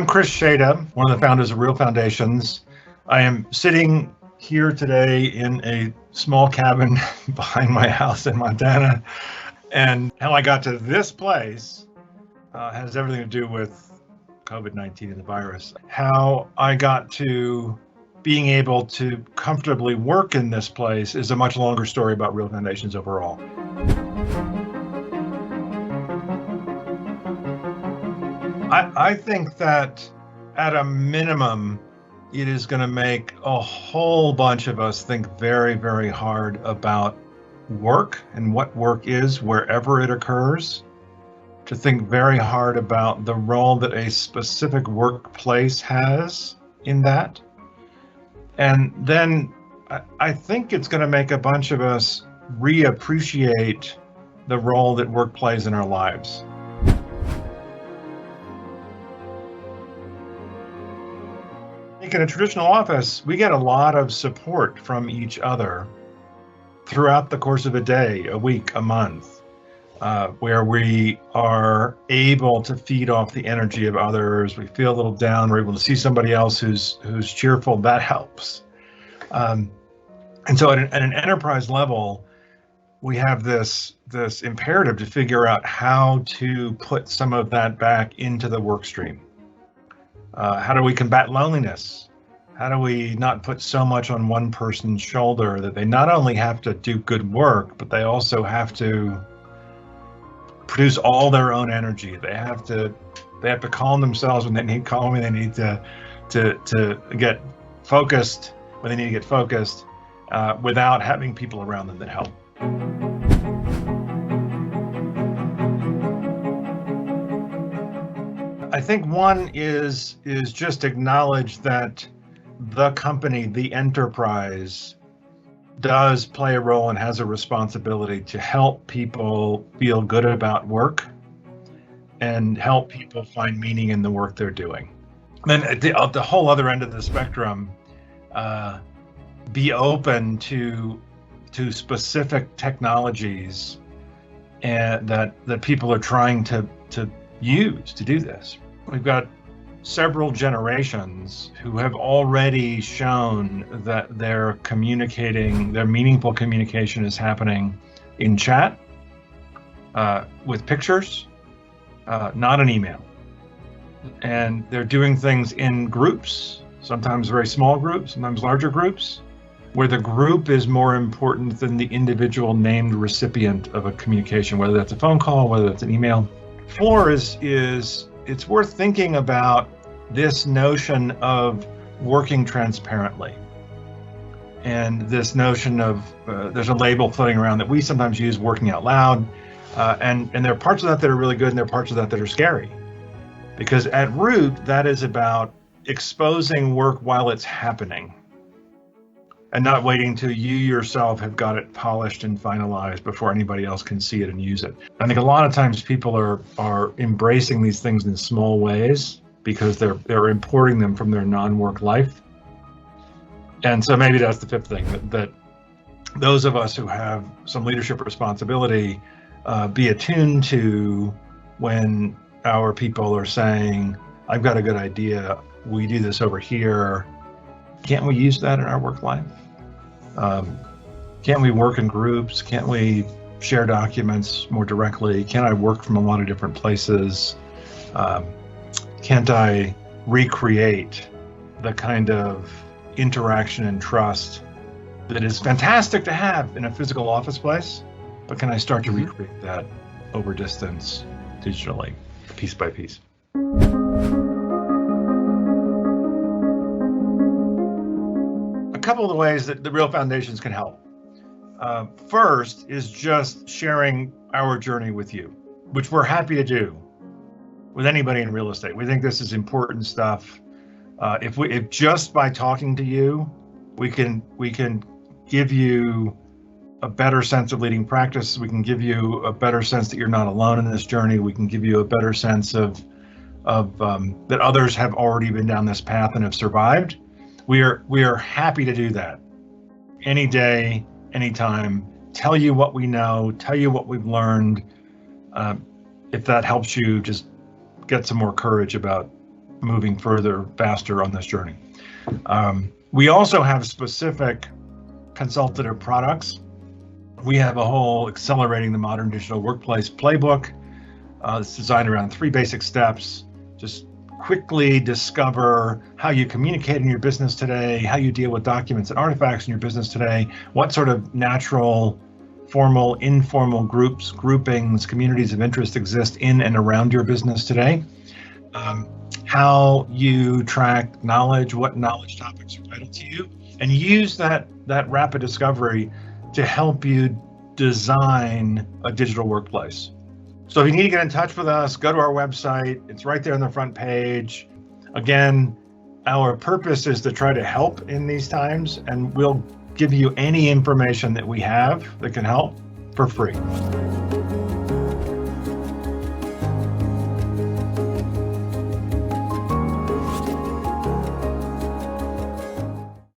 I'm Chris Shada, one of the founders of Real Foundations. I am sitting here today in a small cabin behind my house in Montana. And how I got to this place has everything to do with COVID-19 and the virus. How I got to being able to comfortably work in this place is a much longer story about Real Foundations overall. I think that at a minimum, it is going to make a whole bunch of us think very, very hard about work and what work is wherever it occurs, to think very hard about the role that a specific workplace has in that. And then I think it's going to make a bunch of us reappreciate the role that work plays in our lives. In a traditional office, we get a lot of support from each other throughout the course of a day, a week, a month, where we are able to feed off the energy of others. We feel a little down. We're able to see somebody else who's cheerful. That helps. And so at an enterprise level, we have this imperative to figure out how to put some of that back into the work stream. How do we combat loneliness? How do we not put so much on one person's shoulder that they not only have to do good work, but they also have to produce all their own energy? They have to calm themselves when they need calming. They need to get focused when they need to get focused, without having people around them that help. I think one is just acknowledge that the company, the enterprise, does play a role and has a responsibility to help people feel good about work and help people find meaning in the work they're doing. Then at the whole other end of the spectrum, be open to specific technologies and that people are trying to use to do this. We've got several generations who have already shown that their meaningful communication is happening in chat, with pictures, not an email. And they're doing things in groups, sometimes very small groups, sometimes larger groups, where the group is more important than the individual named recipient of a communication, whether that's a phone call, whether that's an email. 4 is it's worth thinking about this notion of working transparently. And this notion of, there's a label floating around that we sometimes use, working out loud. And there are parts of that are really good, and there are parts of that are scary. Because at root, that is about exposing work while it's happening, and not waiting till you yourself have got it polished and finalized before anybody else can see it and use it. I think a lot of times people are embracing these things in small ways because they're importing them from their non-work life. And so maybe that's the 5th thing, that those of us who have some leadership responsibility be attuned to when our people are saying, I've got a good idea, we do this over here. Can't we use that in our work life? Can't we work in groups? Can't we share documents more directly? Can't I work from a lot of different places? Can't I recreate the kind of interaction and trust that is fantastic to have in a physical office place? But can I start to recreate that over distance, digitally, piece by piece? A couple of the ways that the Real Foundations can help. First is just sharing our journey with you, which we're happy to do with anybody in real estate. We think this is important stuff. If just by talking to you, we can give you a better sense of leading practice. We can give you a better sense that you're not alone in this journey. We can give you a better sense of that others have already been down this path and have survived. We are happy to do that. Any day, anytime, tell you what we know, tell you what we've learned. If that helps you just get some more courage about moving further, faster on this journey. We also have specific consultative products. We have a whole Accelerating the Modern Digital Workplace playbook. It's designed around 3 basic steps. Just quickly discover how you communicate in your business today, how you deal with documents and artifacts in your business today, what sort of natural, formal, informal groups, groupings, communities of interest exist in and around your business today, how you track knowledge, what knowledge topics are vital to you, and use that rapid discovery to help you design a digital workplace. So if you need to get in touch with us, go to our website. It's right there on the front page. Again, our purpose is to try to help in these times, and we'll give you any information that we have that can help for free.